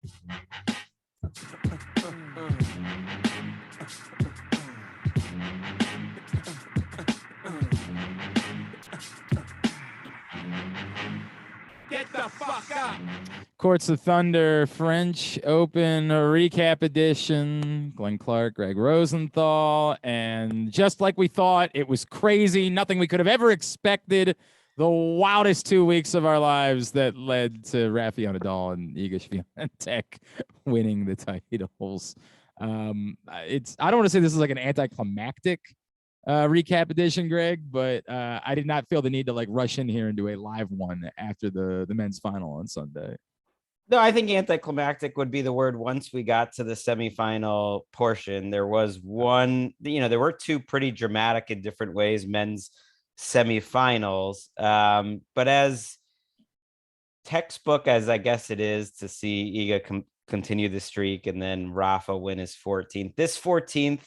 Get the fuck up. Courts of Thunder, French Open recap edition. Glenn Clark, Greg Rosenthal. And just like we thought, it was crazy. Nothing we could have ever expected. The wildest 2 weeks of our lives that led to Rafael Nadal and Iga Swiatek winning the titles. I don't want to say this is like an anticlimactic recap edition, Greg, but I did not feel the need to like rush in here and do a live one after the men's final on Sunday. No, I think anticlimactic would be the word. Once we got to the semifinal portion, there was one, there were two pretty dramatic in different ways men's semifinals. But as textbook as I guess it is to see Iga continue the streak and then Rafa win his 14th, this 14th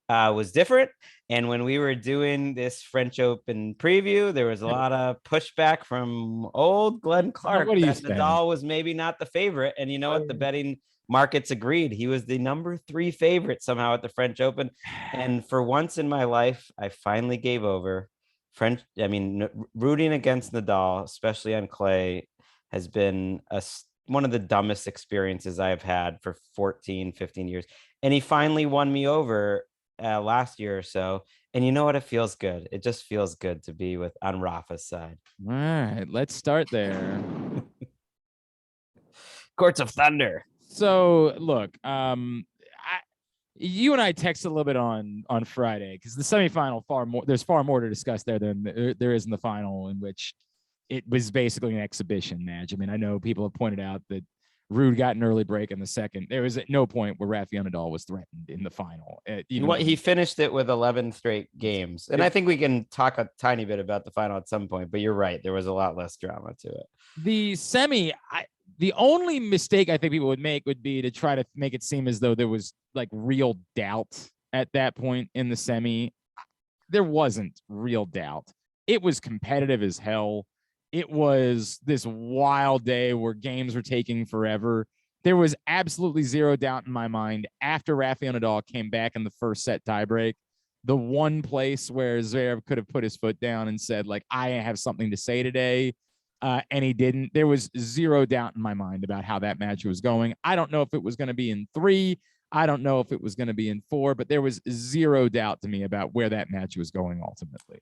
was different. And when we were doing this French Open preview, there was a lot of pushback from old Glenn Clark that Nadal was maybe not the favorite. And you know what? The betting markets agreed. He was the number 3 favorite somehow at the French Open. And for once in my life, I finally gave over. Rooting against Nadal, especially on clay, has been one of the dumbest experiences I've had for 14, 15 years. And he finally won me over last year or so. And you know what? It feels good. It just feels good to be on Rafa's side. All right, let's start there. Courts of Thunder. So look, you and I texted a little bit on Friday because the semifinal there's far more to discuss there than there is in the final, in which it was basically an exhibition match. I mean, I know people have pointed out that Ruud got an early break in the second. There was at no point where Rafael Nadal was threatened in the final. He finished it with 11 straight games. And I think we can talk a tiny bit about the final at some point, but you're right. There was a lot less drama to it. The semi, the only mistake I think people would make would be to try to make it seem as though there was like real doubt at that point in the semi. There wasn't real doubt. It was competitive as hell. It was this wild day where games were taking forever. There was absolutely zero doubt in my mind after Rafael Nadal came back in the first set tiebreak. The one place where Zverev could have put his foot down and said, like, I have something to say today, and he didn't. There was zero doubt in my mind about how that match was going. I don't know if it was going to be in 3. I don't know if it was going to be in 4, but there was zero doubt to me about where that match was going ultimately.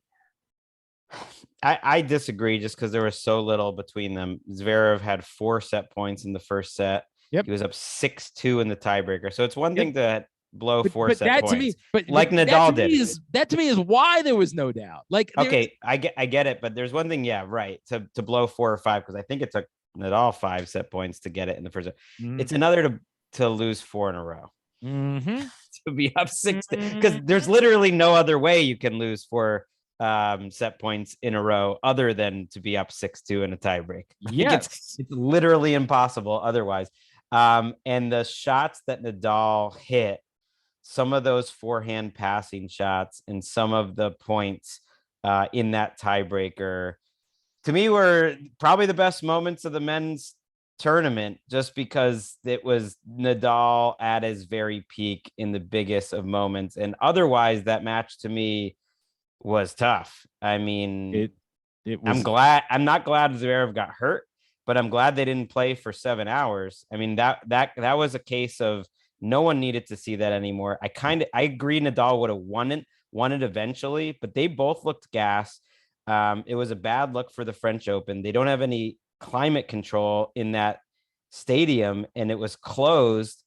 I disagree just because there was so little between them. Zverev had 4 set points in the first set. Yep. He was up 6-2 in the tiebreaker. So it's one thing to blow 4 set points. To me, like Nadal did. That to me is why there was no doubt. Like, okay, I get it, but there's one thing, yeah, right, to blow 4 or 5, because I think it took Nadal 5 set points to get it in the first set. Mm-hmm. It's another to lose 4 in a row. Mm-hmm. To be up 6, because there's literally no other way you can lose 4 set points in a row other than to be up 6-2 in a tiebreak. Yes. It's literally impossible otherwise. And the shots that Nadal hit, some of those forehand passing shots and some of the points in that tiebreaker, to me, were probably the best moments of the men's tournament, just because it was Nadal at his very peak in the biggest of moments. And otherwise, that match to me was tough. I mean, it was... I'm not glad Zverev got hurt, but I'm glad they didn't play for 7 hours. I mean, that was a case of no one needed to see that anymore. I agree Nadal would have won it eventually, but they both looked gassed. It was a bad look for the French Open. They don't have any climate control in that stadium, and it was closed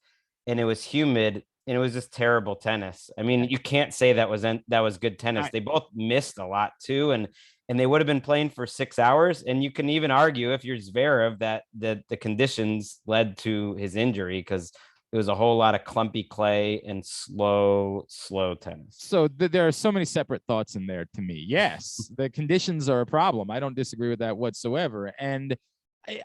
and it was humid. And it was just terrible tennis. I mean, you can't say that was good tennis. They both missed a lot too, and they would have been playing for 6 hours. And you can even argue, if you're Zverev, that the conditions led to his injury, because it was a whole lot of clumpy clay and slow tennis. So there are so many separate thoughts in there to me. Yes, the conditions are a problem. I don't disagree with that whatsoever. And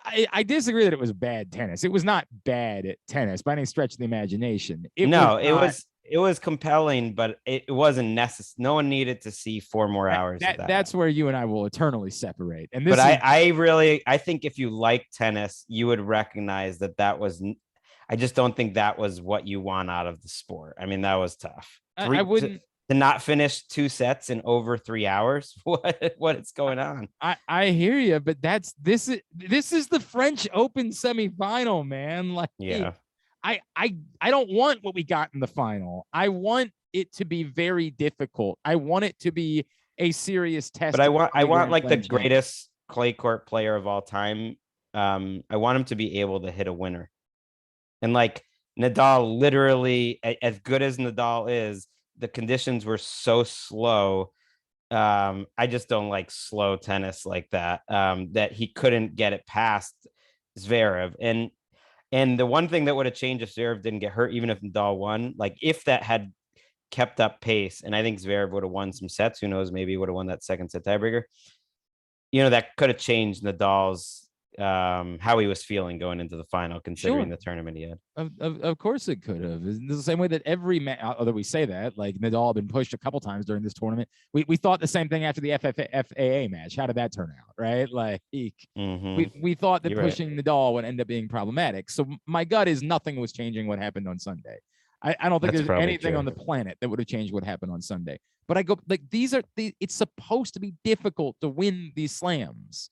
I disagree that it was bad tennis. It was not bad tennis by any stretch of the imagination. It was compelling, but it wasn't necessary. No one needed to see 4 more hours. That's where you and I will eternally separate. And I think if you like tennis, you would recognize that was I just don't think that was what you want out of the sport. I mean, that was tough. I wouldn't. To not finish 2 sets in over 3 hours. What is going on? I hear you, but this is the French Open semifinal, man. Like, Yeah. I don't want what we got in the final. I want it to be very difficult. I want it to be a serious test. But I want like the Glenn greatest clay court player of all time. I want him to be able to hit a winner. And like Nadal, literally, as good as Nadal is, the conditions were so slow. I just don't like slow tennis like that. That he couldn't get it past Zverev. And the one thing that would have changed if Zverev didn't get hurt, even if Nadal won, like if that had kept up pace, and I think Zverev would have won some sets. Who knows? Maybe he would have won that second set tiebreaker. You know, that could have changed Nadal's how he was feeling going into the final, considering the tournament he had. Of course it could have. It's the same way that every match, although we say that, like Nadal had been pushed a couple times during this tournament. We thought the same thing after the FAA match. How did that turn out, right? Like we thought that pushing Nadal would end up being problematic. So my gut is nothing was changing what happened on Sunday. I don't think there's anything on the planet that would have changed what happened on Sunday. But I go like it's supposed to be difficult to win these slams,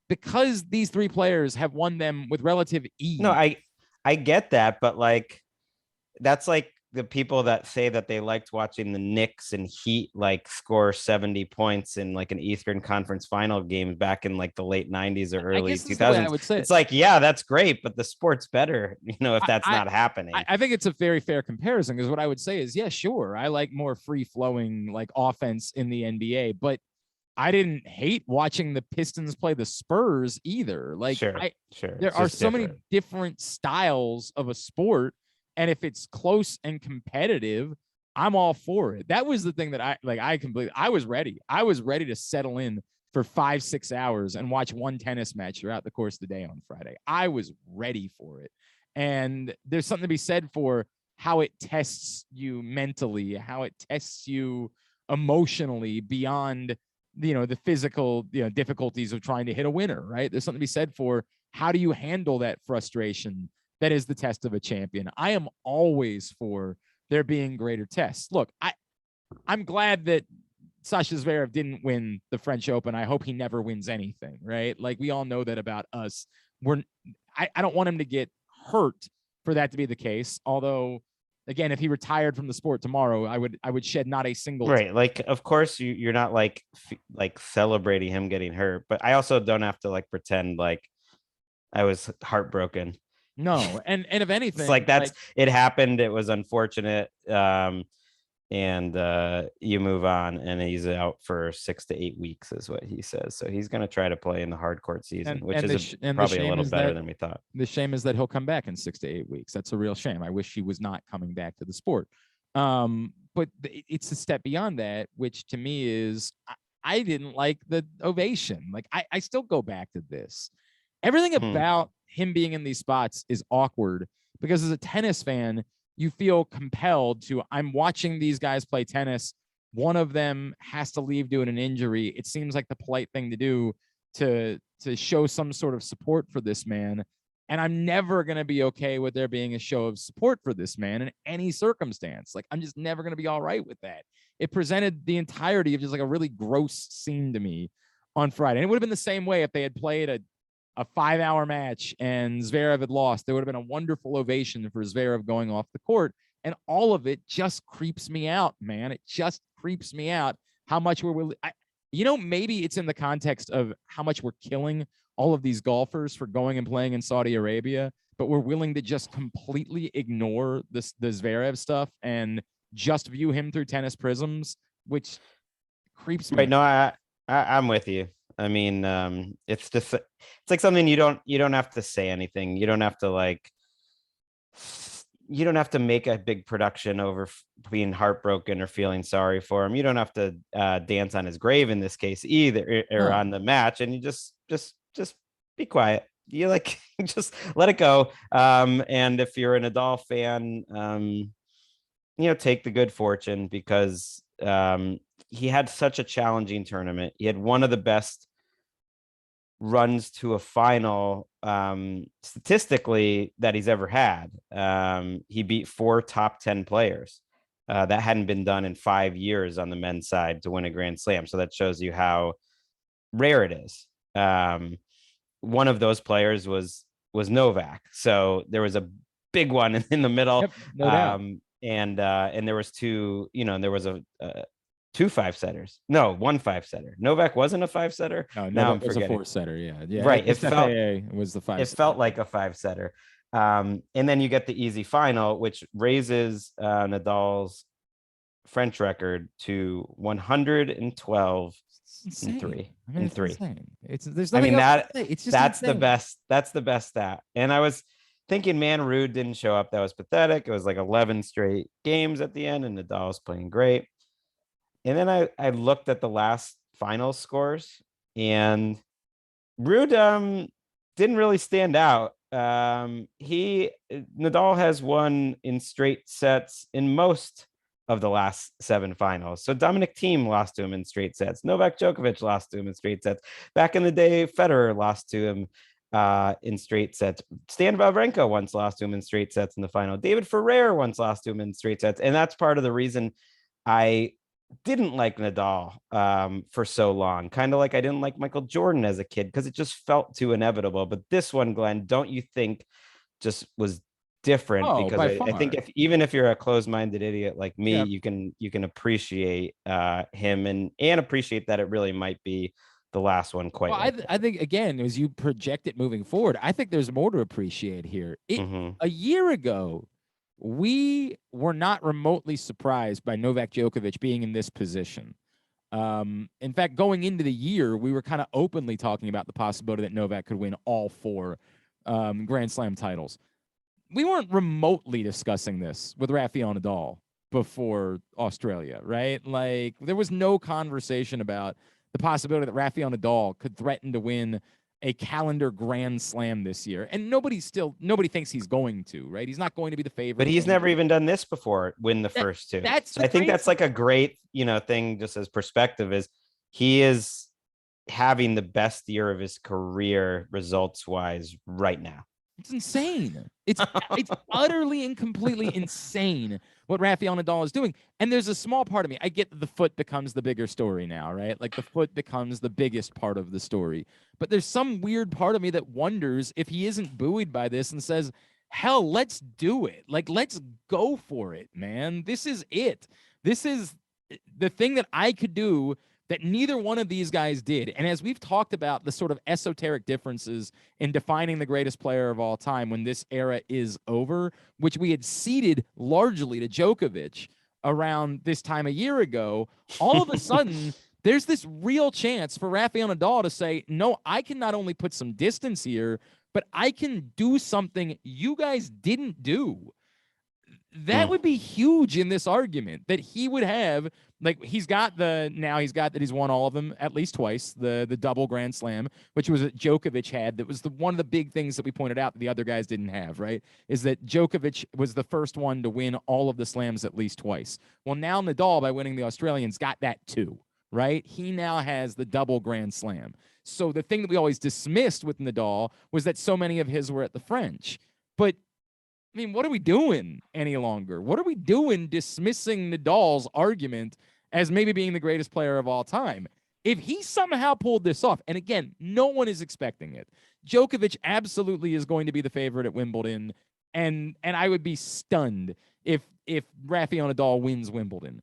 because these three players have won them with relative ease. No, I get that, but like that's like the people that say that they liked watching the Knicks and Heat like score 70 points in like an Eastern Conference final game back in like the late 90s or early 2000s. I would say it's like, yeah, that's great, but the sport's better, you know, if that's not happening. I think it's a very fair comparison, because what I would say is, yeah, sure, I like more free flowing like offense in the NBA, but I didn't hate watching the Pistons play the Spurs either. Like, there are so many different styles of a sport, and if it's close and competitive, I'm all for it. That was the thing that I was ready. I was ready to settle in for 5-6 hours and watch one tennis match throughout the course of the day on Friday. I was ready for it. And there's something to be said for how it tests you mentally, how it tests you emotionally beyond the physical difficulties of trying to hit a winner, right? There's something to be said for how do you handle that frustration that is the test of a champion. I am always for there being greater tests. Look, I'm glad that Sasha Zverev didn't win the French Open. I hope he never wins anything, right? Like, we all know that about us. I don't want him to get hurt for that to be the case, although again, if he retired from the sport tomorrow, I would shed not a single right. Like, of course, you're not like celebrating him getting hurt, but I also don't have to like pretend like I was heartbroken. No, and if anything, it's like it happened. It was unfortunate, and you move on. And he's out for 6 to 8 weeks, is what he says. So he's going to try to play in the hard court season, which is probably a little better than we thought. The shame is that he'll come back in 6 to 8 weeks. That's a real shame. I wish he was not coming back to the sport. But it's a step beyond that, which to me is I didn't like the ovation. Like, I still go back to this. Everything about him being in these spots is awkward, because as a tennis fan, you feel compelled to, I'm watching these guys play tennis. One of them has to leave due to an injury. It seems like the polite thing to do to show some sort of support for this man. And I'm never going to be okay with there being a show of support for this man in any circumstance. Like, I'm just never going to be all right with that. It presented the entirety of just like a really gross scene to me on Friday. And it would have been the same way if they had played a 5-hour match and Zverev had lost. There would have been a wonderful ovation for Zverev going off the court. And all of it just creeps me out, man. It just creeps me out how much maybe it's in the context of how much we're killing all of these golfers for going and playing in Saudi Arabia, but we're willing to just completely ignore the Zverev stuff and just view him through tennis prisms, which creeps me. Right. No, I'm with you. I mean, it's like something you don't have to say anything. You don't have to make a big production over being heartbroken or feeling sorry for him. You don't have to dance on his grave in this case either, or on the match. And you just be quiet. You like just let it go. And if you're an Nadal fan, take the good fortune, because he had such a challenging tournament. He had one of the best runs to a final statistically that he's ever had. He beat 4 top 10 players. That hadn't been done in 5 years on the men's side to win a Grand Slam. So that shows you how rare it is. One of those players was Novak. So there was a big one in the middle. Yep, no doubt. And there was two, there was a 2 5-setters. No, 1 5-setter. Novak wasn't a 5-setter. No, Now I'm Novak was a forgetting. 4-setter. Yeah. Right. It was the 5. It felt like a 5-setter. And then you get the easy final, which raises Nadal's French record to 112 and 3. I mean, and 3. There's nothing else to say. It's just that's insane. the best. That's the best stat. And I was thinking, man, Ruud didn't show up. That was pathetic. It was like 11 straight games at the end, and Nadal was playing great. And then I looked at the last final scores, and Ruud didn't really stand out. Nadal has won in straight sets in most of the last 7 finals. So Dominic Thiem lost to him in straight sets. Novak Djokovic lost to him in straight sets. Back in the day, Federer lost to him in straight sets. Stan Wawrinka once lost to him in straight sets in the final. David Ferrer once lost to him in straight sets. And that's part of the reason I didn't like Nadal for so long. Kind of like I didn't like Michael Jordan as a kid because it just felt too inevitable. But this one, Glenn, don't you think just was different? Because I think even if you're a closed-minded idiot like me, you can appreciate him and appreciate that it really might be the last one quite. Well, I think again, as you project it moving forward, I think there's more to appreciate here. A year ago, we were not remotely surprised by Novak Djokovic being in this position. In fact, going into the year, we were kind of openly talking about the possibility that Novak could win all 4 Grand Slam titles. We weren't remotely discussing this with Rafael Nadal before Australia, right? Like, there was no conversation about the possibility that Rafael Nadal could threaten to win a calendar Grand Slam this year. And nobody thinks he's going to, right? He's not going to be the favorite. But he's never even done this before, win the first 2. I think that's like a great, thing just as perspective is he is having the best year of his career results wise right now. It's insane. It's utterly and completely insane what Rafael Nadal is doing. And there's a small part of me. I get that the foot becomes the bigger story now, right? Like the foot becomes the biggest part of the story. But there's some weird part of me that wonders if he isn't buoyed by this and says, hell, let's do it. Like, let's go for it, man. This is it. This is the thing that I could do that neither one of these guys did. And as we've talked about the sort of esoteric differences in defining the greatest player of all time when this era is over, which we had ceded largely to Djokovic around this time a year ago, all of a sudden, there's this real chance for Rafael Nadal to say, no, I can not only put some distance here, but I can do something you guys didn't do. That would be huge in this argument, that he would have, like, he's got that he's won all of them at least twice, the double Grand Slam, which was what Djokovic had. That was one of the big things that we pointed out that the other guys didn't have, right? Is that Djokovic was the first one to win all of the slams at least twice. Well, now Nadal, by winning the Australians, got that too, right? He now has the double Grand Slam. So the thing that we always dismissed with Nadal was that so many of his were at the French. But I mean, what are we doing any longer? What are we doing dismissing Nadal's argument as maybe being the greatest player of all time? If he somehow pulled this off, and again, no one is expecting it. Djokovic absolutely is going to be the favorite at Wimbledon, and I would be stunned if Rafael Nadal wins Wimbledon.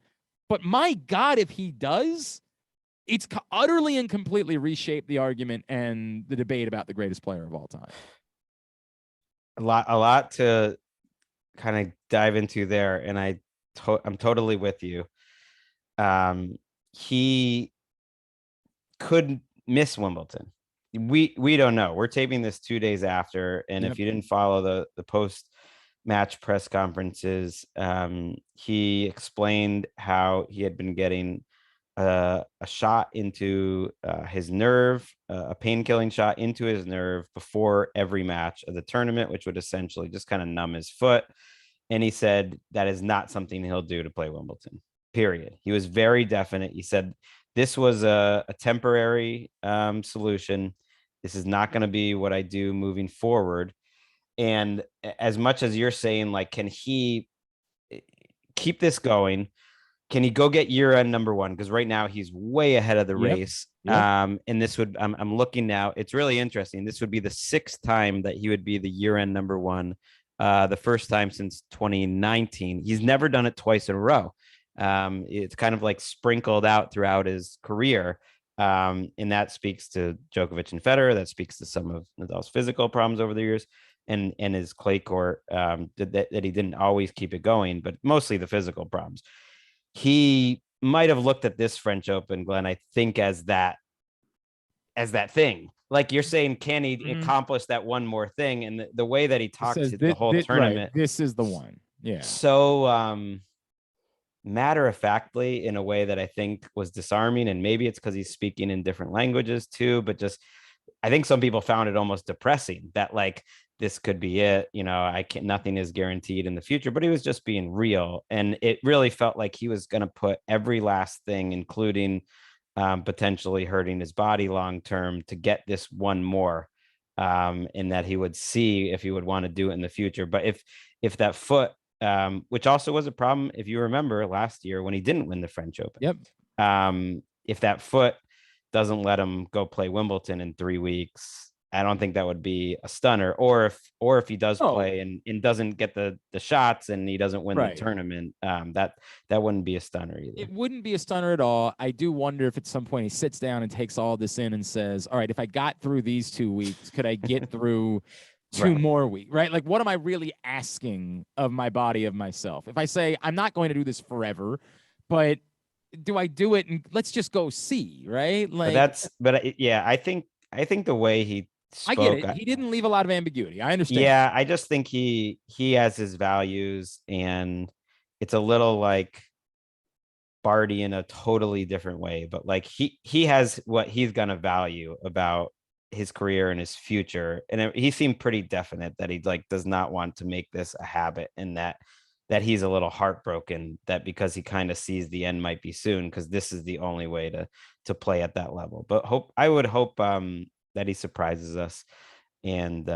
But my God, if he does, it's utterly and completely reshaped the argument and the debate about the greatest player of all time. A lot to kind of dive into there, and I'm totally with you. He could miss Wimbledon. We don't know. We're taping this 2 days after, and if you didn't follow the post match press conferences, he explained how he had been getting a shot into his nerve, a pain-killing shot into his nerve before every match of the tournament, which would essentially just kind of numb his foot. And he said that is not something he'll do to play Wimbledon, period. He was very definite. He said this was a temporary solution. This is not going to be what I do moving forward. And as much as you're saying, like, can he keep this going? Can he go get year end number one? Because right now he's way ahead of the race. And this would, I'm looking now. It's really interesting. This would be the 6th time that he would be the year end number one. The first time since 2019. He's never done it twice in a row. It's kind of like sprinkled out throughout his career. And that speaks to Djokovic and Federer. That speaks to some of Nadal's physical problems over the years, and his clay court, that he didn't always keep it going, but mostly the physical problems. He might have looked at this French Open, Glenn, I think, as that thing. Like you're saying, can he accomplish that one more thing? And the way that he talks the whole tournament, right, this is the one. Yeah. So matter of factly, in a way that I think was disarming. And maybe it's because he's speaking in different languages too, but just, I think some people found it almost depressing that, like, this could be it. I can't, nothing is guaranteed in the future, but he was just being real. And it really felt like he was going to put every last thing, including potentially hurting his body long-term, to get this one more, and that he would see if he would want to do it in the future. But if that foot, which also was a problem, if you remember last year when he didn't win the French Open. If that foot doesn't let him go play Wimbledon in 3 weeks, I don't think that would be a stunner. Or if he does play and doesn't get the shots and he doesn't win the tournament, that wouldn't be a stunner either. It wouldn't be a stunner at all. I do wonder if at some point he sits down and takes all this in and says, all right, if I got through these 2 weeks, could I get through 2 more weeks, right? Like, what am I really asking of my body, of myself? If I say, I'm not going to do this forever, but do I do it? And let's just go see, right? Like, I think the way he spoke, I get it. He didn't leave a lot of ambiguity. I understand. Yeah, I just think he has his values, and it's a little like Barty in a totally different way. But like he has what he's gonna value about his career and his future, and he seemed pretty definite that he like does not want to make this a habit, and that he's a little heartbroken that because he kind of sees the end might be soon, because this is the only way to play at that level. But I would hope that he surprises us. And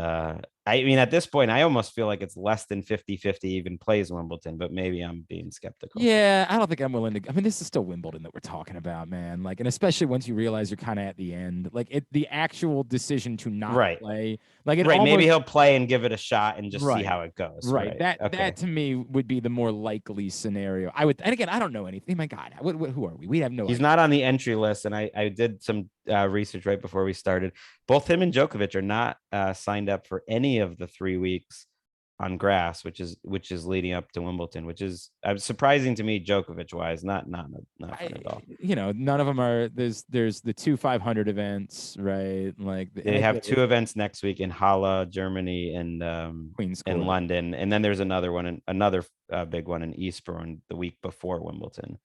I mean, at this point, I almost feel like it's less than 50-50 even plays Wimbledon, but maybe I'm being skeptical. Yeah, I don't think I'm willing to. I mean, this is still Wimbledon that we're talking about, man. Like, and especially once you realize you're kind of at the end, like the actual decision to not play, like it almost, maybe he'll play and give it a shot and just see how it goes. Right. That to me would be the more likely scenario. I would, and again, I don't know anything. My God, who are we? We have no. He's not on the entry list, and I did some research right before we started. Both him and Djokovic are not signed up for any of the 3 weeks on grass, which is leading up to Wimbledon, which is surprising to me, Djokovic wise, not at all. None of them are. There's the 2 500 events, right? Like they have 2 events next week in Halle, Germany, and Queen's in London, and then there's another one, another big one in Eastbourne the week before Wimbledon,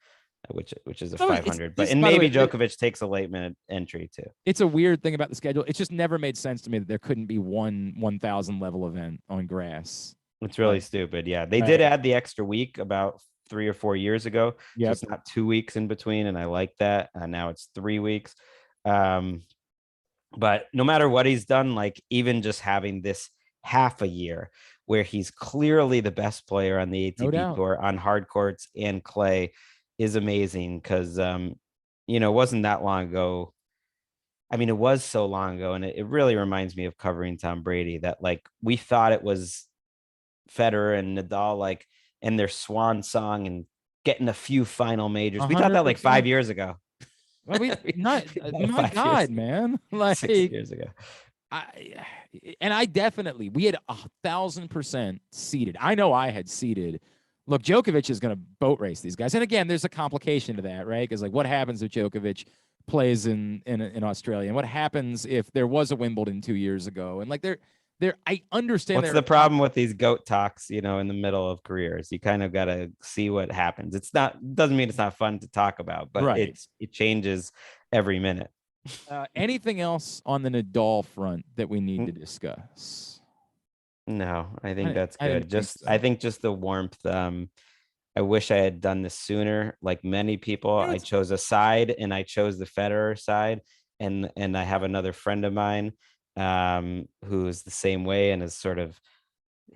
which is a 500. But maybe Djokovic takes a late minute entry too. It's a weird thing about the schedule. It just never made sense to me that there couldn't be one 1,000 level event on grass. It's really stupid. Yeah, they did add the extra week about 3 or 4 years ago. So it's not 2 weeks in between, and I like that. And now it's 3 weeks. But no matter what he's done, like even just having this half a year where he's clearly the best player on the ATP tour on hard courts and clay is amazing, because it wasn't that long ago. I mean, it was so long ago, and it really reminds me of covering Tom Brady, that like we thought it was Federer and Nadal, like, and their swan song and getting a few final majors. 100%. We thought that like 5 years ago. Well, my God, man, like 6 years ago. I definitely, we had 1,000% seeded. I know I had seeded. Look, Djokovic is going to boat race these guys. And again, there's a complication to that, right? Because like, what happens if Djokovic plays in Australia? And what happens if there was a Wimbledon 2 years ago? And like, I understand. What's the problem with these GOAT talks, in the middle of careers? You kind of got to see what happens. Doesn't mean it's not fun to talk about, but it changes every minute. Anything else on the Nadal front that we need to discuss? No, I think that's good. I think just the warmth. I wish I had done this sooner. Like many people, I chose a side, and I chose the Federer side. and I have another friend of mine who's the same way and has sort of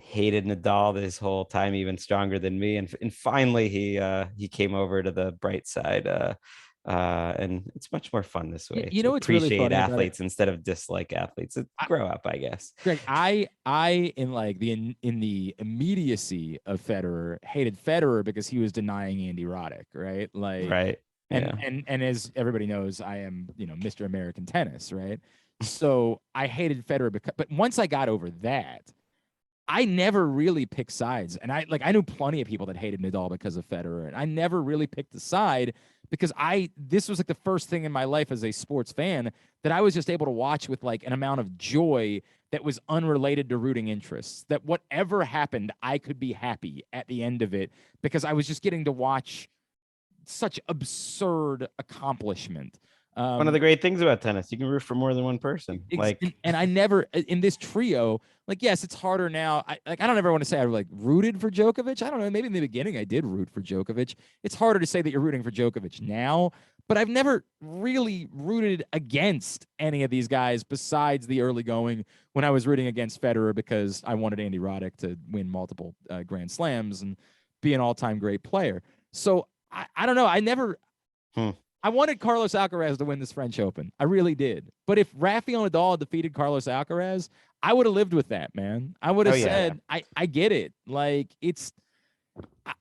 hated Nadal this whole time, even stronger than me. And finally he came over to the bright side. And it's much more fun this way You to know what's really appreciate funny about it? athletes instead of dislike athletes. Grow up, I guess. Greg, I in like in the immediacy of Federer hated Federer because he was denying Andy Roddick, right? Like, Right. and Yeah. and as everybody knows, I am, Mr. American Tennis, right? So I hated Federer because, but once I got over that, I never really picked sides. And I knew plenty of people that hated Nadal because of Federer. And I never really picked a side because this was like the first thing in my life as a sports fan that I was just able to watch with like an amount of joy that was unrelated to rooting interests. That whatever happened, I could be happy at the end of it because I was just getting to watch such absurd accomplishment. One of the great things about tennis, you can root for more than one person. And I never in this trio, like, yes, it's harder now. I don't ever want to say I like rooted for Djokovic. I don't know. Maybe in the beginning I did root for Djokovic. It's harder to say that you're rooting for Djokovic now, but I've never really rooted against any of these guys besides the early going when I was rooting against Federer because I wanted Andy Roddick to win multiple Grand Slams and be an all-time great player. So I don't know. I never. I wanted Carlos Alcaraz to win this French Open. I really did. But if Rafael Nadal defeated Carlos Alcaraz, I would have lived with that, man. I would have said, yeah. I get it. Like,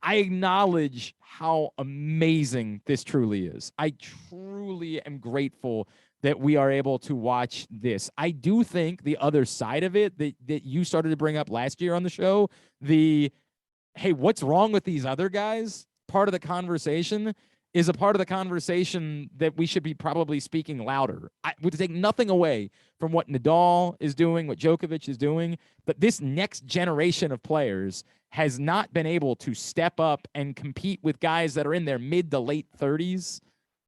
I acknowledge how amazing this truly is. I truly am grateful that we are able to watch this. I do think the other side of it that you started to bring up last year on the show, hey, what's wrong with these other guys? Part of the conversation is a part of the conversation that we should be probably speaking louder. I would take nothing away from what Nadal is doing, what Djokovic is doing, but this next generation of players has not been able to step up and compete with guys that are in their mid to late 30s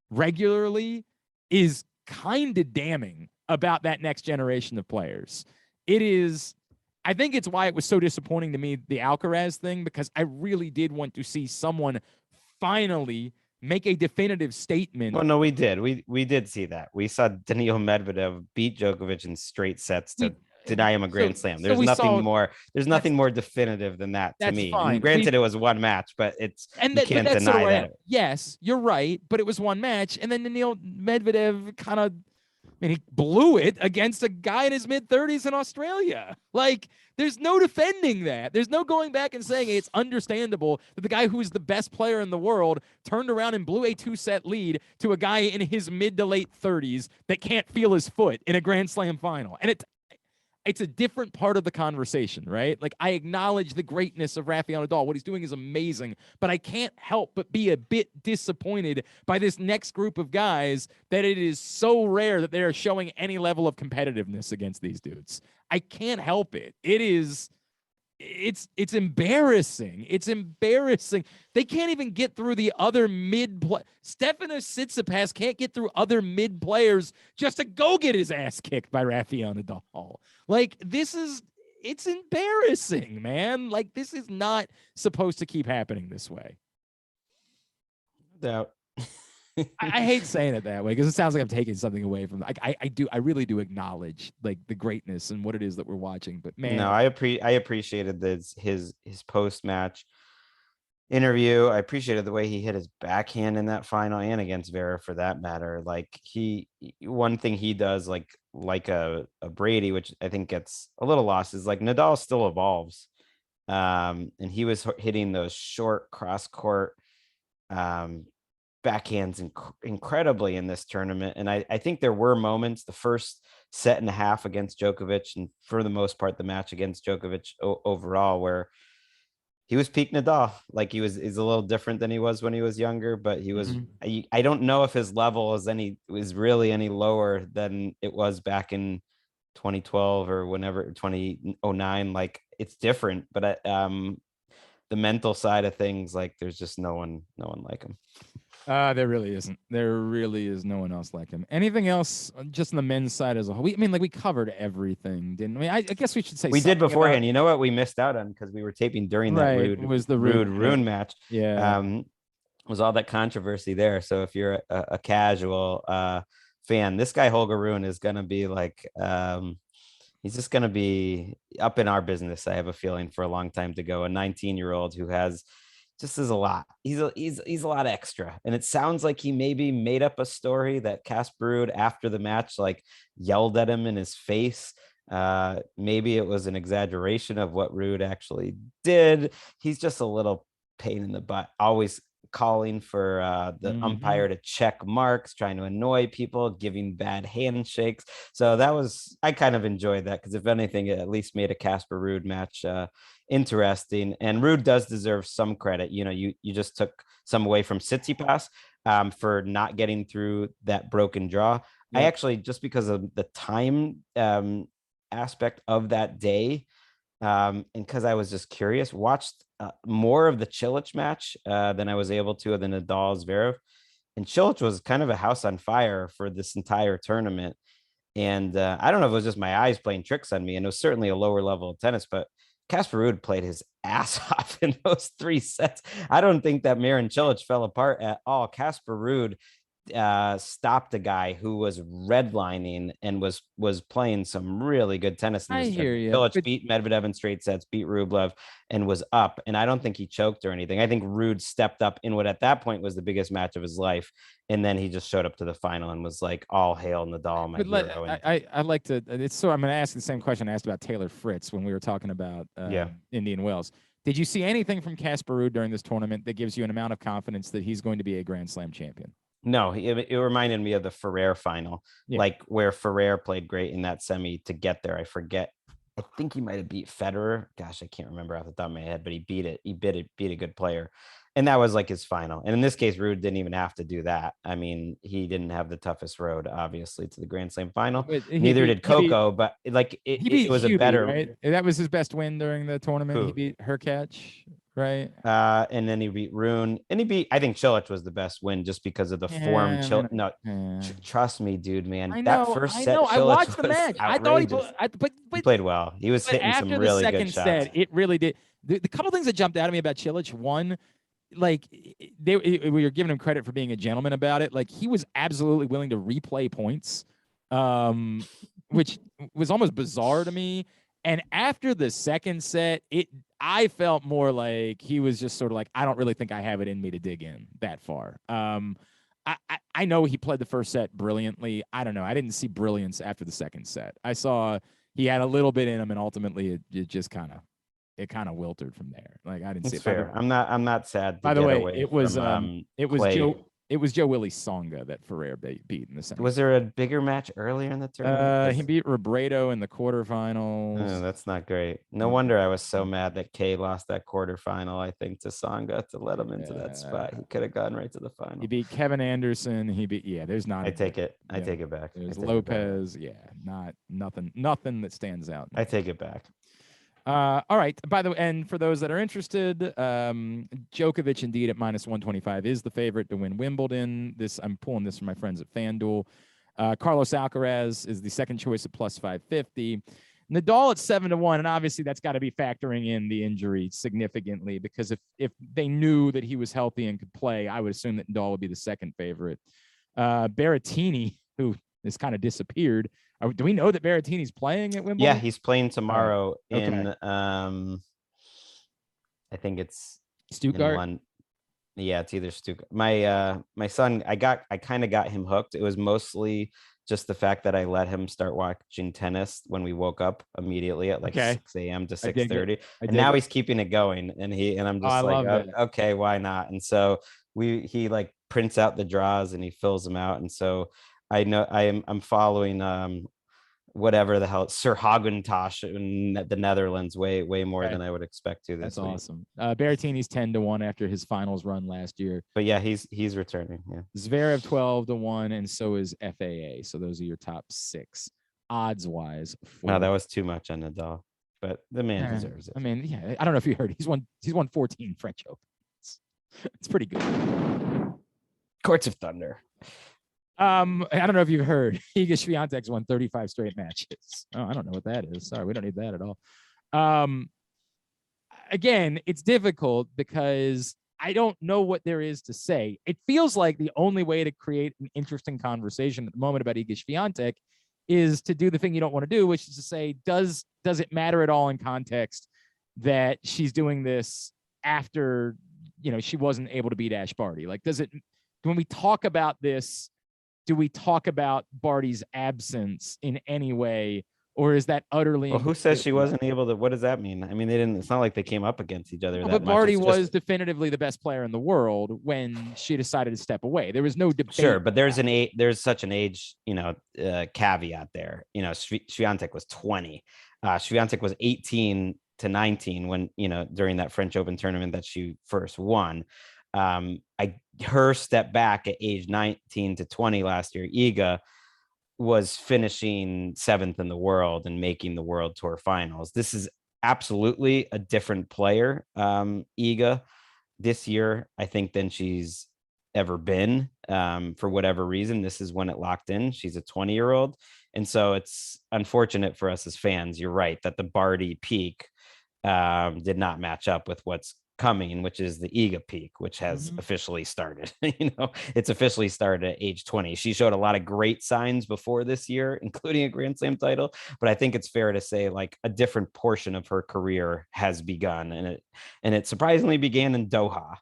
regularly is kind of damning about that next generation of players. I think it's why it was so disappointing to me, the Alcaraz thing, because I really did want to see someone finally make a definitive statement. Well, no, we did. We did see that. We saw Daniil Medvedev beat Djokovic in straight sets to deny him a Grand Slam. There's nothing more. There's nothing more definitive than that to me. Fine. And granted, it was one match, but you can't deny sort of that. Yes, you're right, but it was one match, and then Daniil Medvedev kind of. He blew it against a guy in his mid-30s in Australia. Like, there's no defending that. There's no going back and saying it's understandable that the guy who's the best player in the world turned around and blew a 2-set lead to a guy in his mid to late 30s that can't feel his foot in a Grand Slam final. And it's a different part of the conversation, right? Like, I acknowledge the greatness of Rafael Nadal. What he's doing is amazing, but I can't help but be a bit disappointed by this next group of guys that it is so rare that they are showing any level of competitiveness against these dudes. I can't help it. It's embarrassing. It's embarrassing. They can't even get through the other Stefanos Tsitsipas can't get through other mid players just to go get his ass kicked by Rafael Nadal. Like, it's embarrassing, man. Like, this is not supposed to keep happening this way. Doubt. I hate saying it that way because it sounds like I'm taking something away from. I really do acknowledge like the greatness and what it is that we're watching. But man, no, I appreciated his post match interview. I appreciated the way he hit his backhand in that final and against Vera for that matter. Like, one thing he does like a Brady, which I think gets a little lost, is like Nadal still evolves. And he was hitting those short cross court backhands incredibly in this tournament. And I think there were moments, the first set and a half against Djokovic, and for the most part, the match against Djokovic overall, where he was peak Nadal. Like, he's a little different than he was when he was younger, but he was, I don't know if his level is really any lower than it was back in 2012 or whenever, 2009. Like, it's different, but the mental side of things, like, there's just no one like him. There really isn't. There really is no one else like him. Anything else just on the men's side as a whole? We covered everything, didn't we? I guess we should say we did beforehand. You know what we missed out on because we were taping during that Rune match. Yeah. Was all that controversy there. So if you're a casual fan. This guy Holger Rune is gonna be like he's just gonna be up in our business. I have a feeling for a long time to go. A 19-year-old who has just is a lot. He's a lot extra. And it sounds like he maybe made up a story that Casper Ruud after the match like yelled at him in his face. Maybe it was an exaggeration of what Ruud actually did. He's just a little pain in the butt, always calling for the umpire to check marks, trying to annoy people, giving bad handshakes. So I kind of enjoyed that, because if anything, it at least made a Casper Ruud match interesting. And Ruud does deserve some credit. You just took some away from Tsitsipas for not getting through that broken draw. Yep. I actually, just because of the time aspect of that day, and because I was just curious, watched more of the Cilic match than I was able to of the Nadal Zverev. And Cilic was kind of a house on fire for this entire tournament. And I don't know if it was just my eyes playing tricks on me, and it was certainly a lower level of tennis, but Casper Ruud played his ass off in those 3 sets. I don't think that Marin Cilic fell apart at all. Casper Ruud stopped a guy who was redlining and was playing some really good tennis. I hear you. Cilic beat Medvedev in straight sets, beat Rublev, and was up. And I don't think he choked or anything. I think Ruud stepped up in what at that point was the biggest match of his life, and then he just showed up to the final and was like, "All hail Nadal, my hero." I'd like to. I'm going to ask the same question I asked about Taylor Fritz when we were talking about Indian Wells. Did you see anything from Casper Ruud during this tournament that gives you an amount of confidence that he's going to be a Grand Slam champion? No, it reminded me of the Ferrer final, like where Ferrer played great in that semi to get there. I forget. I think he might have beat Federer. Gosh, I can't remember off the top of my head, but he beat it. He beat a good player. And that was like his final. And in this case, Ruud didn't even have to do that. I mean, he didn't have the toughest road, obviously, to the Grand Slam final. Neither did Coco, but like it was a better. Right? That was his best win during the tournament. Who? He beat Hurkacz, right? And then he beat Rune, and I think Cilic was the best win just because of the form. Trust me, dude, man. That first set, I watched the match. Outrageous. I thought he played well. He was hitting some really good shots. Set, it really did. The couple things that jumped out at me about Cilic, one, like we were giving him credit for being a gentleman about it. Like he was absolutely willing to replay points, which was almost bizarre to me. And after the second set, I felt more like he was just sort of like, I don't really think I have it in me to dig in that far. I know he played the first set brilliantly. I don't know. I didn't see brilliance after the second set. I saw he had a little bit in him, and ultimately it just kind of wilted from there. Like I didn't see it. Fair. I'm not sad. By the way, it was Joe Willie Songa that Ferrer beat in the second. Was there a bigger match earlier in the tournament? He beat Robredo in the quarterfinals. Oh, that's not great. No wonder I was so mad that Kay lost that quarterfinal, I think, to Songa to let him into that spot. He could have gone right to the final. He beat Kevin Anderson. There's not. I take it back. There's Lopez. Nothing that stands out. I take it back. All right. By the way, and for those that are interested, Djokovic indeed at -125 is the favorite to win Wimbledon. I'm pulling this from my friends at FanDuel. Carlos Alcaraz is the second choice at +550. Nadal at 7-1, and obviously that's got to be factoring in the injury significantly, because if they knew that he was healthy and could play, I would assume that Nadal would be the second favorite. Berrettini, who has kind of disappeared. Do we know that Berrettini's playing at Wimbledon? Yeah, he's playing tomorrow in I think it's Stuttgart. Yeah, it's either Stuttgart. My son, I kind of got him hooked. It was mostly just the fact that I let him start watching tennis when we woke up immediately at like 6 a.m. to 6:30, and now he's keeping it going. And I'm just okay, why not? And so he like prints out the draws and he fills them out, and so I know I'm following whatever the hell, Sir Hagentosh in the Netherlands way more than I would expect to this week. That's awesome. Berrettini's 10-1 after his finals run last year. But yeah, he's returning. Yeah. Zverev 12-1, and so is FAA. So those are your top 6 odds wise. No, that was too much on Nadal, but the man deserves it. I mean, yeah, I don't know if you heard, he's won 14 French Opens. It's pretty good. Courts of Thunder. I don't know if you've heard, Iga Swiatek's won 35 straight matches. Oh, I don't know what that is. Sorry, we don't need that at all. Again, it's difficult because I don't know what there is to say. It feels like the only way to create an interesting conversation at the moment about Iga Swiatek is to do the thing you don't want to do, which is to say, does it matter at all in context that she's doing this after, she wasn't able to beat Ash Barty? Like, when we talk about this, do we talk about Barty's absence in any way? Or is that utterly? Well, who says she wasn't able to? What does that mean? I mean, it's not like they came up against each other. But Barty was definitively the best player in the world when she decided to step away. There was no debate. Sure, but there's such an age, caveat there. Swiatek was 20. Swiatek was 18 to 19 when, during that French Open tournament that she first won. Her step back at age 19 to 20 last year, Iga was finishing 7th in the world and making the World Tour finals. This is absolutely a different player, Iga, this year, I think, than she's ever been. For whatever reason, this is when it locked in. She's a 20-year-old. And so it's unfortunate for us as fans. You're right that the Barty peak did not match up with what's coming, which is the Iga peak, which has officially started. It's officially started at age 20. She showed a lot of great signs before this year, including a Grand Slam title, but I think it's fair to say like a different portion of her career has begun, and it surprisingly began in Doha.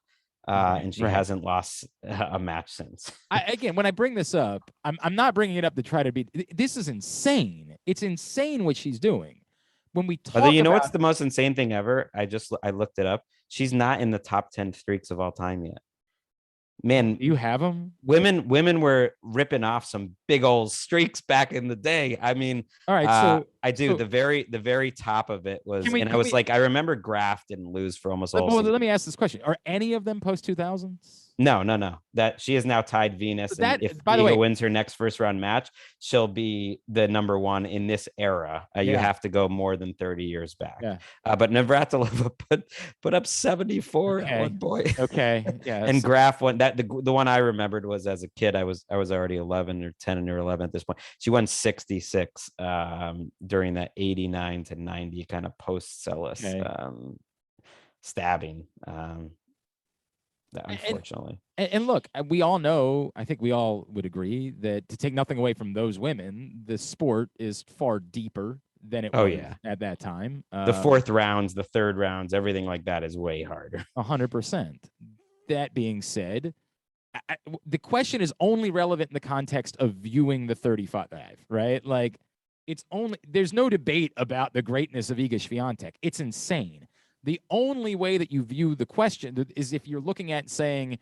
And she hasn't lost a match since. Again, when I bring this up, I'm not bringing it up to try to be. This is insane. It's insane what she's doing. When we talk, what's the most insane thing ever? I looked it up. She's not in the top 10 streaks of all time yet. Man, you have them. Women were ripping off some big old streaks back in the day. I mean, all right. So I do. The very top of it was, I remember Graf didn't lose for almost all. Well, let me ask this question: are any of them post 2000s? No. That she has now tied Venus. And if Iga wins her next first round match, she'll be the number one in this era. You have to go more than 30 years back. Yeah. But Navratilova put up 74 at one point. Okay. Yeah. And Graf won that. The one I remembered was as a kid. I was already 11 or 10 or 11 at this point. She won 66 during that 89 to 90 kind of post Celis stabbing. Unfortunately. And look, we all know, I think we all would agree that, to take nothing away from those women, the sport is far deeper than it was at that time. The fourth rounds, the third rounds, everything like that is way harder. 100%. That being said, the question is only relevant in the context of viewing the 35, right? Like, there's no debate about the greatness of Iga Swiatek. It's insane. The only way that you view the question is if you're looking at saying,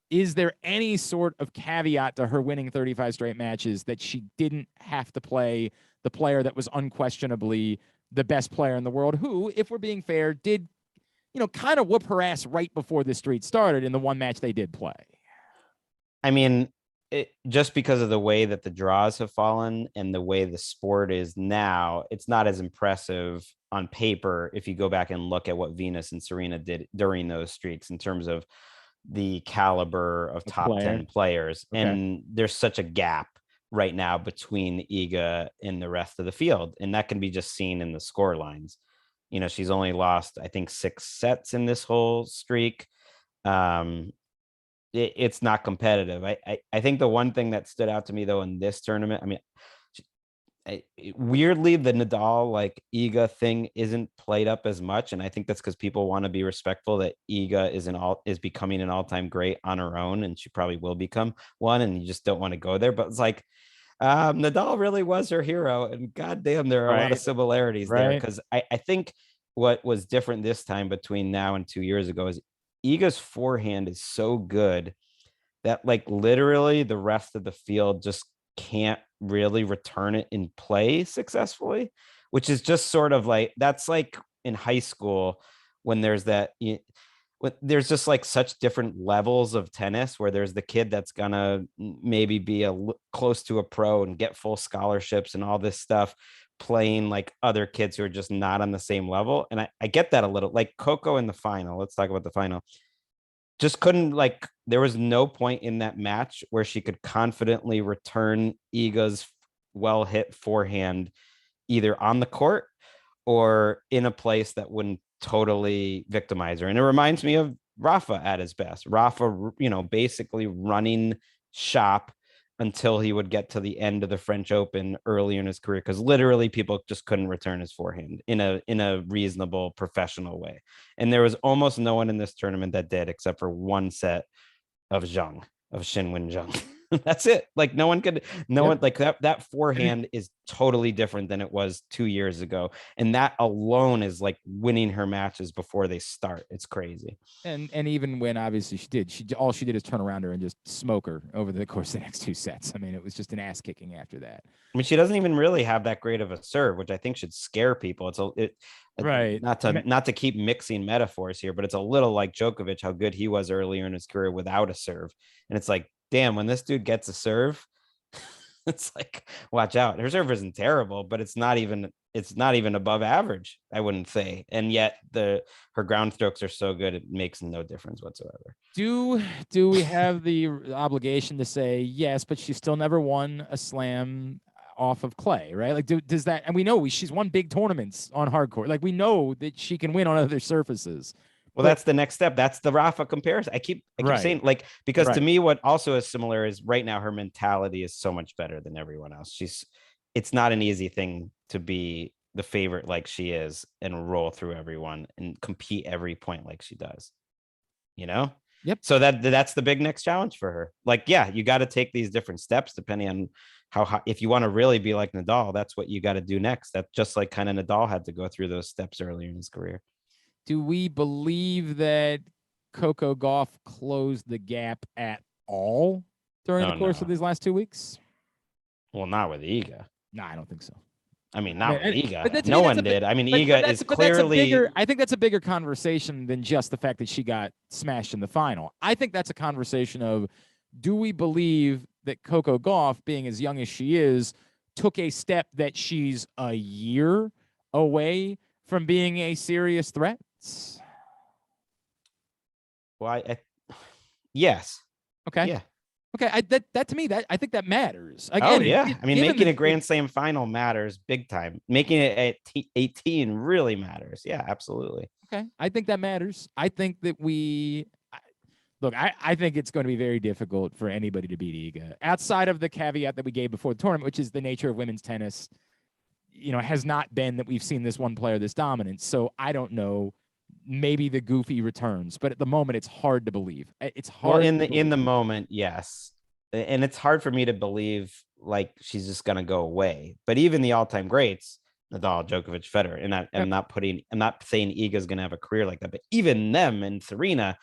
is there any sort of caveat to her winning 35 straight matches that she didn't have to play the player that was unquestionably the best player in the world, who, if we're being fair, did, kind of whoop her ass right before this streak started in the one match they did play? I mean, just because of the way that the draws have fallen and the way the sport is now, it's not as impressive on paper if you go back and look at what Venus and Serena did during those streaks in terms of the caliber of top 10 players. Okay. And there's such a gap right now between Iga and the rest of the field. And that can be just seen in the score lines. She's only lost, I think, 6 sets in this whole streak. It's not competitive. I think the one thing that stood out to me, though, in this tournament, I mean, weirdly, the Nadal Iga thing isn't played up as much, and I think that's because people want to be respectful that Iga is becoming an all-time great on her own, and she probably will become one, and you just don't want to go there. But it's like Nadal really was her hero, and goddamn, there are a lot of similarities there. Because I think what was different this time between now and 2 years ago is Iga's forehand is so good that literally the rest of the field just can't really return it in play successfully, which is just sort of that's like in high school when there's there's just such different levels of tennis where there's the kid that's gonna maybe be close to a pro and get full scholarships and all this stuff, playing other kids who are just not on the same level. And I get that a little. Coco in the final, let's talk about the final, just couldn't there was no point in that match where she could confidently return Iga's well hit forehand either on the court or in a place that wouldn't totally victimize her. And it reminds me of Rafa at his best. Rafa, basically running shop until he would get to the end of the French Open early in his career, because literally people just couldn't return his forehand in a reasonable professional way. And there was almost no one in this tournament that did, except for one set of Shinwen Zhang. That's it. Like no one, like that forehand is totally different than it was 2 years ago. And that alone is like winning her matches before they start. It's crazy. And even when obviously all she did is turn around her and just smoke her over the course of the next 2 sets. I mean, it was just an ass kicking after that. I mean, she doesn't even really have that great of a serve, which I think should scare people. Right. Not to keep mixing metaphors here, but it's a little like Djokovic, how good he was earlier in his career without a serve. And it's like, damn, when this dude gets a serve, it's like, watch out. Her serve isn't terrible, but it's not even above average, I wouldn't say. And yet her ground strokes are so good, it makes no difference whatsoever. Do we have the obligation to say yes, but she still never won a slam off of clay, right? Like, does that, and we know she's won big tournaments on hard court. Like, we know that she can win on other surfaces. Well, that's the next step. That's the Rafa comparison. I keep saying, like, because to me, what also is similar is right now her mentality is so much better than everyone else. It's not an easy thing to be the favorite like she is and roll through everyone and compete every point like she does. Yep. So that's the big next challenge for her. Like, yeah, you got to take these different steps depending on how if you want to really be like Nadal, that's what you got to do next. That's just like kind of Nadal had to go through those steps earlier in his career. Do we believe that Coco Gauff closed the gap at all during the course of these last 2 weeks? Well, not with Iga. No, I don't think so. I mean, not with Iga. No one did. I mean, Iga is clearly. I think that's a bigger conversation than just the fact that she got smashed in the final. I think that's a conversation of, do we believe that Coco Gauff, being as young as she is, took a step that she's a year away from being a serious threat? Well, yes. Okay. Yeah. Okay. That to me, that I think that matters. Again, I mean, making a Grand Slam final matters big time. Making it at 18 really matters. Yeah, absolutely. Okay. I think that matters. I think that I think it's going to be very difficult for anybody to beat Iga outside of the caveat that we gave before the tournament, which is the nature of women's tennis, has not been that we've seen this one player this dominant. So I don't know. Maybe the goofy returns, but at the moment it's hard to believe. It's hard. Well, in the moment, yes, and it's hard for me to believe like she's just gonna go away. But even the all-time greats, Nadal, Djokovic, Federer, and I'm not saying Iga's gonna have a career like that, but even them and Serena,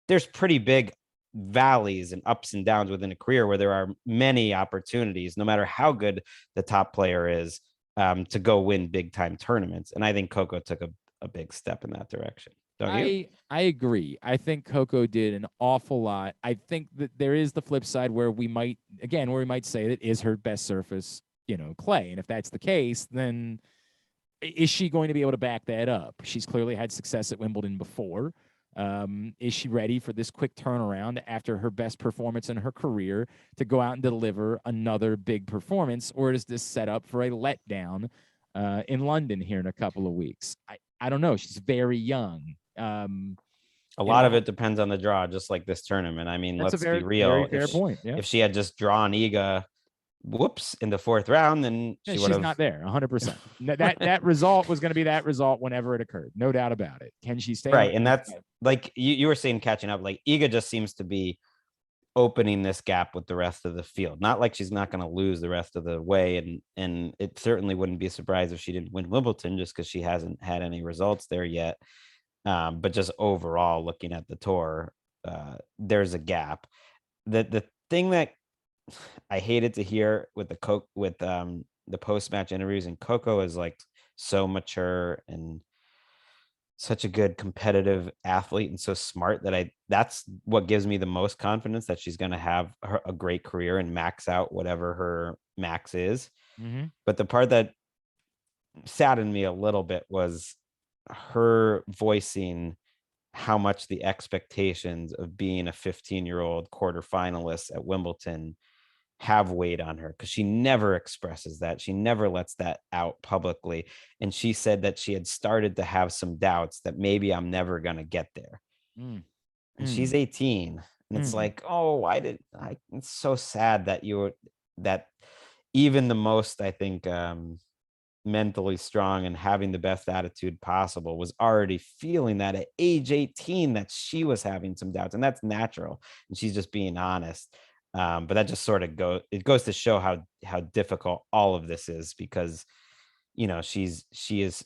there's pretty big valleys and ups and downs within a career where there are many opportunities, no matter how good the top player is, to go win big time tournaments. And I think Coco took a big step in that direction. Don't you? I agree. I think Coco did an awful lot. I think that there is the flip side where we might say that is her best surface, clay. And if that's the case, then is she going to be able to back that up? She's clearly had success at Wimbledon before. Is she ready for this quick turnaround after her best performance in her career to go out and deliver another big performance? Or is this set up for a letdown in London here in a couple of weeks? I don't know. She's very young. A lot of it depends on the draw, just like this tournament. I mean, let's be real. Very fair point. Yeah. If she had just drawn Iga, in the fourth round, then she's not there 100%. That result was going to be that result whenever it occurred. No doubt about it. Can she stay? Right. And that's like you were saying, catching up, like Iga just seems to be opening this gap with the rest of the field. Not like she's not going to lose the rest of the way. And it certainly wouldn't be a surprise if she didn't win Wimbledon just because she hasn't had any results there yet. But just overall looking at the tour, there's a gap. The thing that I hated to hear with the post-match interviews, and Coco is like so mature and such a good competitive athlete and so smart that's what gives me the most confidence that she's going to have a great career and max out whatever her max is. Mm-hmm. But the part that saddened me a little bit was her voicing how much the expectations of being a 15-year-old quarterfinalist at Wimbledon have weighed on her, because she never expresses that. She never lets that out publicly. And she said that she had started to have some doubts that maybe I'm never going to get there. and she's 18. And it's like, oh, why did I? It's so sad that that even the most, I think, mentally strong and having the best attitude possible was already feeling that at age 18 that she was having some doubts, and that's natural, and she's just being honest. But that just sort of goes to show how difficult all of this is, because she is,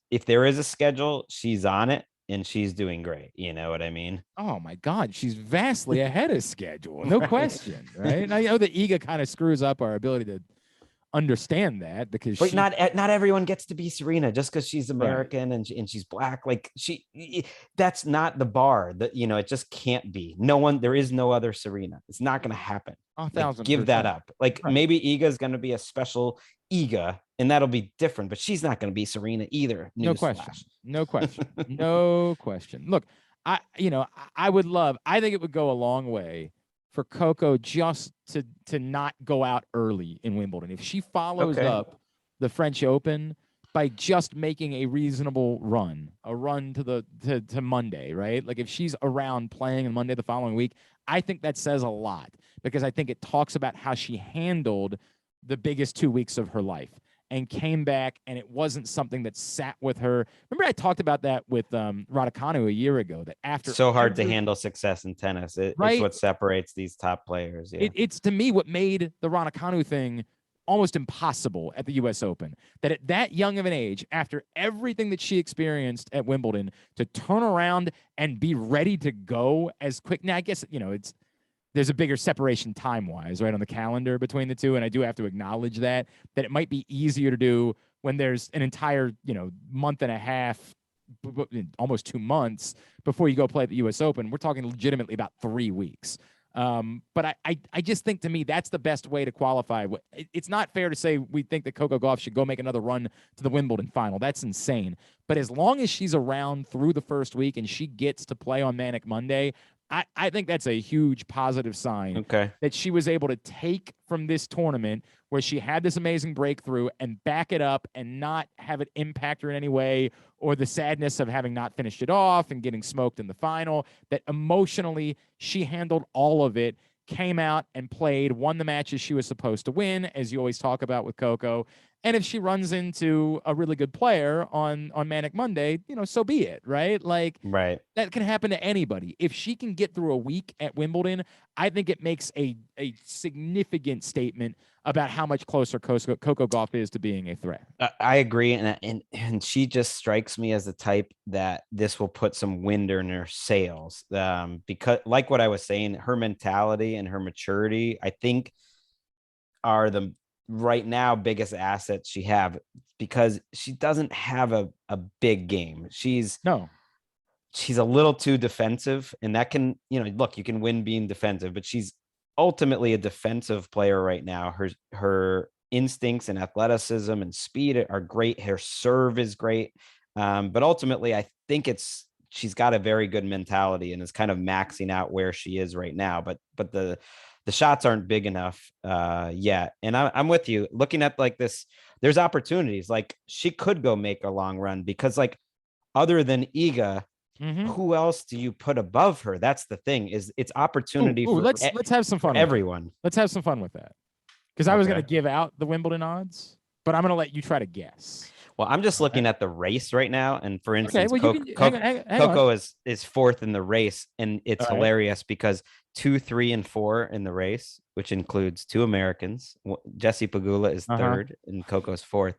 if there is a schedule, she's on it and she's doing great. You know what I mean? Oh my God, she's vastly ahead of schedule, no Right. question, right? And I know the ego kind of screws up our ability to understand that, because But not everyone gets to be Serena just because she's Right. American and she's black. Like that's not the bar. That it just can't be. No one. There is no other Serena. It's not going to happen. Like, 1,000%. give that up. Like Right. maybe Iga is going to be a special Iga, and that'll be different. But she's not going to be Serena either. No Newsflash. question. No question. No question. Look, I would love. I think it would go a long way for Coco just to not go out early in Wimbledon. If she follows up the French Open by just making a reasonable run, a run to Monday, right? Like if she's around playing on Monday the following week, I think that says a lot, because I think it talks about how she handled the biggest 2 weeks of her life and came back, and it wasn't something that sat with her. Remember, I talked about that with Raducanu a year ago, that after so hard to handle success in tennis. It's what separates these top players. Yeah. It's to me what made the Raducanu thing almost impossible at the U.S. Open. That at that young of an age, after everything that she experienced at Wimbledon, to turn around and be ready to go as quick. Now, I guess there's a bigger separation time-wise, right, on the calendar between the two, and I do have to acknowledge that it might be easier to do when there's an entire, month and a half, almost 2 months before you go play at the U.S. Open. We're talking legitimately about 3 weeks. But I just think, to me, that's the best way to qualify. It's not fair to say we think that Coco Gauff should go make another run to the Wimbledon final. That's insane. But as long as she's around through the first week and she gets to play on Manic Monday, I think that's a huge positive sign that she was able to take from this tournament, where she had this amazing breakthrough, and back it up and not have it impact her in any way, or the sadness of having not finished it off and getting smoked in the final. That emotionally she handled all of it, came out and played, won the matches she was supposed to win, as you always talk about with Coco. And if she runs into a really good player on Manic Monday, so be it, right? Like, that can happen to anybody. If she can get through a week at Wimbledon, I think it makes a significant statement about how much closer Coco Gauff is to being a threat. I agree, and she just strikes me as the type that this will put some wind in her sails. Because, like what I was saying, her mentality and her maturity, I think, are the right now biggest assets she have, because she doesn't have a big game. She's a little too defensive, and that can, look, you can win being defensive, but she's ultimately a defensive player right now. Her instincts and athleticism and speed are great. Her serve is great. But ultimately, I think she's got a very good mentality and is kind of maxing out where she is right now. But the shots aren't big enough yet. And I'm with you. Looking at like this, there's opportunities. Like, she could go make a long run, because, like, other than Iga, who else do you put above her? That's the thing. Is it's opportunity for let's have some fun for everyone. Let's have some fun with that, because I was going to give out the Wimbledon odds, but I'm going to let you try to guess. Well, I'm just looking at the race right now, and for instance, Coco is fourth in the race, and it's hilarious because 2, 3, and 4 in the race, which includes 2 Americans. Jessie Pegula is third, and Coco's fourth.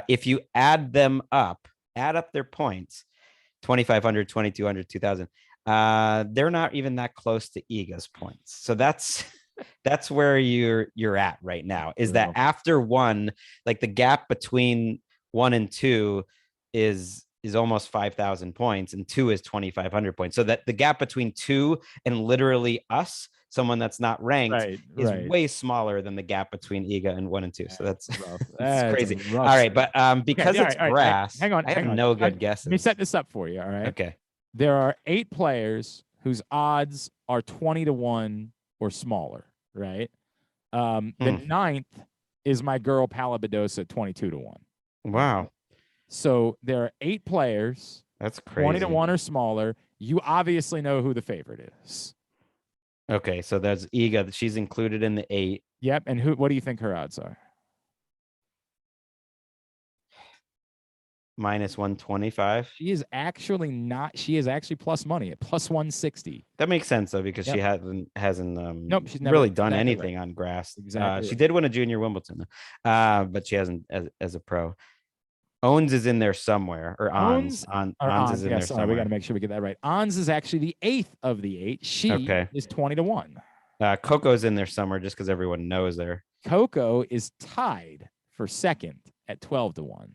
If you add them up, add up their points, 2,500, 2,200, 2,000. They're not even that close to Iga's points. So that's where you're at right now. Is that after 1, like the gap between 1 and 2 is almost 5,000 points, and 2 is 2,500 points. So that the gap between 2 and literally us, someone that's not ranked, is way smaller than the gap between Iga and 1 and 2. So that's crazy. All right, but because it's grass, I have no good guesses. Let me set this up for you. All right. Okay. There are 8 players whose odds are 20-1 or smaller. Right. The 9th is my girl Palabadosa at 22-1. Wow. So there are 8 players. That's crazy. 20-1 or smaller, You obviously know who the favorite is. Okay, so there's Iga. She's included in the 8. Yep. And what do you think her odds are? Minus 125. She is actually not. She is actually plus money at plus 160. That makes sense though, because she Yep. hasn't Nope, she's never really done exactly anything right. on grass. Exactly She right. did win a junior Wimbledon, but she hasn't as a pro. Owns is in there somewhere, or Ons. Ons is in Yeah, there sorry, we got somewhere. to make sure we get that right. Ons is actually the 8th of the 8. She Okay. is 20 to 1. Coco's in there somewhere just because everyone knows her. Coco is tied for second at 12 to 1.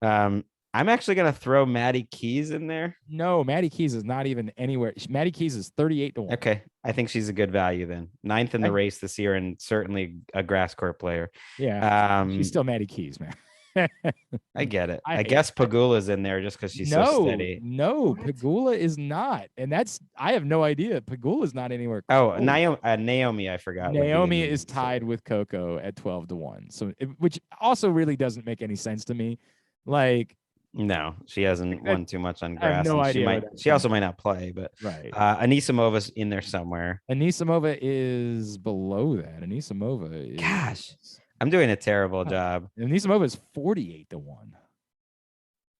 I'm actually gonna throw Maddie Keys in there. No, Maddie Keys is not even anywhere. Maddie Keys is 38 to 1. Okay, I think she's a good value then. 9th in the race this year, and certainly a grass court player. Yeah, she's still Maddie Keys, man. I get it. I guess Pagula's in there just because she's so steady. No, Pagula is not, and I have no idea. Pagula's not anywhere. Oh, Naomi, I forgot. Naomi is tied with Coco at 12 to 1. So, which also really doesn't make any sense to me. Like, no, she hasn't won too much on grass. I have no idea. She also might not play, but right. Anisimovan's in there somewhere. Anisimova is below that. Anisimova is. Gosh, I'm doing a terrible job. Anisimova is 48 to 1.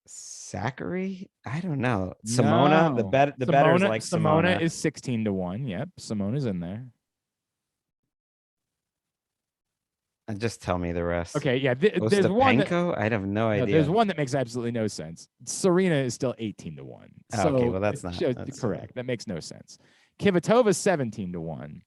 Zachary? I don't know. Simona, the betters like Simona is 16 to 1. Yep, Simona's in there. And just tell me the rest. Okay, yeah. There's one I have no idea. There's one that makes absolutely no sense. Serena is still 18 to 1. So okay, well that's not correct. That makes no sense. Kvitova 17 to 1.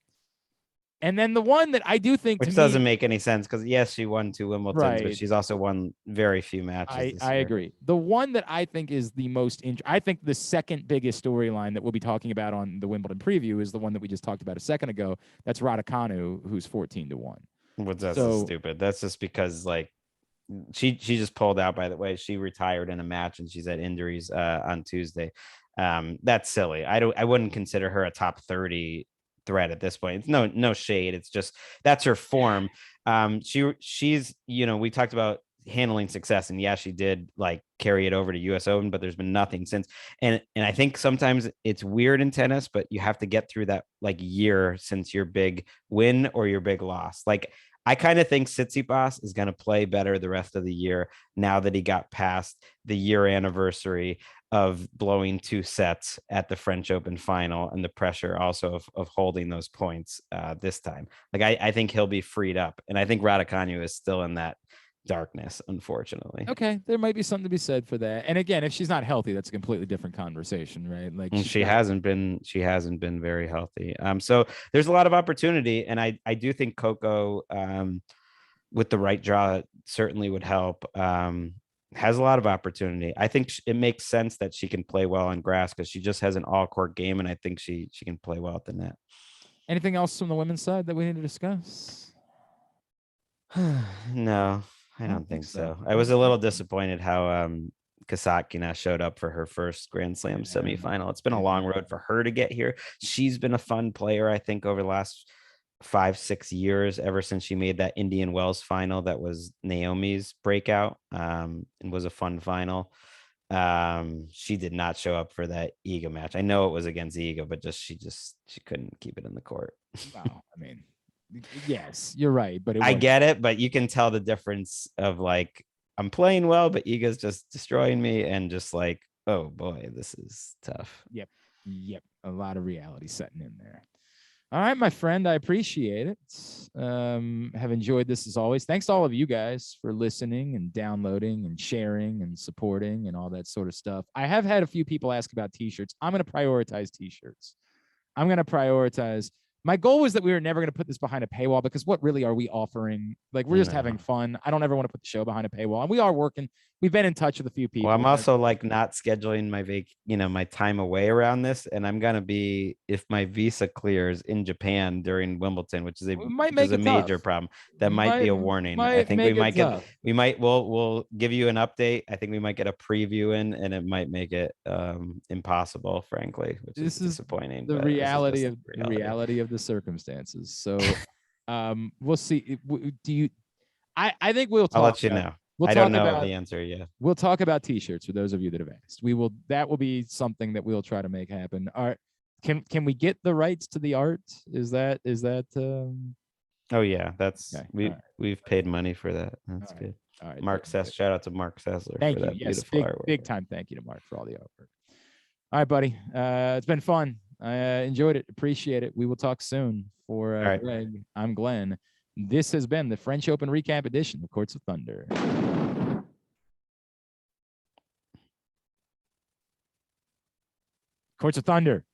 And then the one that I do think doesn't make any sense because yes, she won 2 Wimbledons, right, but she's also won very few matches. I agree. The one that I think is the most I think the second biggest storyline that we'll be talking about on the Wimbledon preview is the one that we just talked about a second ago. That's Raducanu, who's 14 to 1. Well, that's so stupid. That's just because like she just pulled out. By the way, she retired in a match and she's had injuries on Tuesday. That's silly. I wouldn't consider her a top 30 threat at this point. It's no shade. It's just that's her form. She's we talked about handling success, and yeah, she did like carry it over to US Open, but there's been nothing since. And I think sometimes it's weird in tennis, but you have to get through that like year since your big win or your big loss. Like I kind of think Tsitsipas is going to play better the rest of the year now that he got past the year anniversary of blowing 2 sets at the French Open final and the pressure also of holding those points this time. Like I think he'll be freed up, and I think Raducanu is still in that darkness, unfortunately. Okay, there might be something to be said for that. And again, if she's not healthy, that's a completely different conversation, right? Like she hasn't been very healthy. So there's a lot of opportunity, and I do think Coco with the right draw certainly would help. Has a lot of opportunity. I think it makes sense that she can play well on grass because she just has an all-court game, and I think she can play well at the net. Anything else from the women's side that we need to discuss? No, I don't think so. I was a little disappointed how Kasatkina showed up for her first Grand Slam semifinal. It's been a long road for her to get here. She's been a fun player, I think, over the last 5-6 years, ever since she made that Indian Wells final that was Naomi's breakout and was a fun final. She did not show up for that Iga match. I know it was against Iga, but she couldn't keep it in the court. Wow, I mean, yes, you're right, but I get it, but you can tell the difference of like I'm playing well, but Iga's just destroying me, and just like, oh boy, this is tough. Yep, a lot of reality setting in there. All right, my friend, I appreciate it. Have enjoyed this as always. Thanks to all of you guys for listening and downloading and sharing and supporting and all that sort of stuff. I have had a few people ask about t-shirts. I'm going to prioritize t-shirts. My goal was that we were never going to put this behind a paywall, because what really are we offering? Like, we're just having fun. I don't ever want to put the show behind a paywall. And we are working. We've been in touch with a few people. Well, I'm also like not scheduling my time away around this. And I'm going to be, if my visa clears in Japan during Wimbledon, which is a major problem, that might be a warning. I think we'll give you an update. I think we might get a preview in, and it might make it impossible, frankly, which is disappointing. The reality of the circumstances. So we'll see. I think I'll let you know. We'll I talk don't know about the answer yet. we'll talk about t-shirts for those of you that have asked. That will be something that we'll try to make happen. All right. Can we get the rights to the art? Is that Oh yeah, that's okay. we've paid money for that. That's All right. good. All right. Mark good. Sess, shout out to Mark Sessler Thank for you. that Yes, beautiful artwork. big time thank you to Mark for all the artwork. All right, buddy. It's been fun. I enjoyed it. Appreciate it. We will talk soon. For All right. Greg, I'm Glenn. This has been the French Open recap edition of Courts of Thunder. Courts of Thunder.